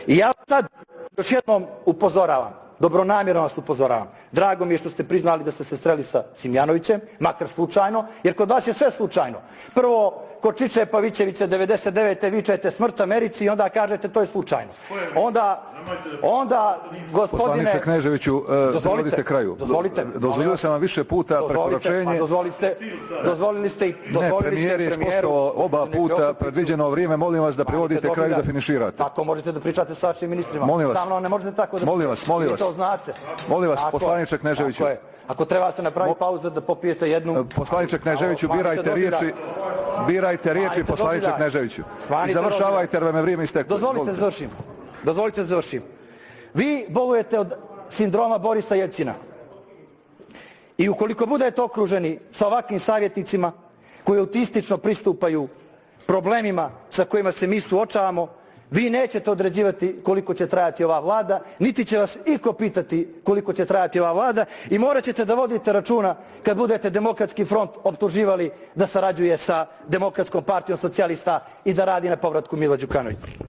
I ja sad još jednom upozoravam, dobronamjerno vas upozoravam. Drago mi je što ste priznali da ste se sreli sa Simjanovićem, makar slučajno, jer kod vas je sve slučajno. Prvo, kod Čiče Pavićevića 99. vičete smrt Americi i onda kažete to je slučajno. Onda gospodine... Poslaniče Kneževiću, privodite kraju. Dozvolite. Dozvolio sam vam više puta prekoračenje. Dozvolili ste i Ne, premijer je ispoštovao oba puta predviđeno vrijeme. Molim vas da privodite kraju i da finiširate. Tako možete da pričate sa vašim ministrima. Molim vas. Sa mnom ne možete tako da pričate. Molim vas. Vi to znate. Molim vas, poslaniče Kneževiću. Ako treba se napravi pauza da popijete jednu... Poslaniče Kneževiću, birajte riječi, poslaniče Kneževiću. I završavajte jer vam je vrijeme isteklo. Dozvolite da završim. Vi bolujete od sindroma Borisa Jeljcina. I ukoliko budete okruženi sa ovakvim savjetnicima koji autistično pristupaju problemima sa kojima se mi suočavamo, vi nećete određivati koliko će trajati ova vlada, niti će vas iko pitati koliko će trajati ova vlada i morat ćete da vodite računa kad budete Demokratski front optuživali da sarađuje sa Demokratskom partijom socijalista i da radi na povratku Mila Đukanovića.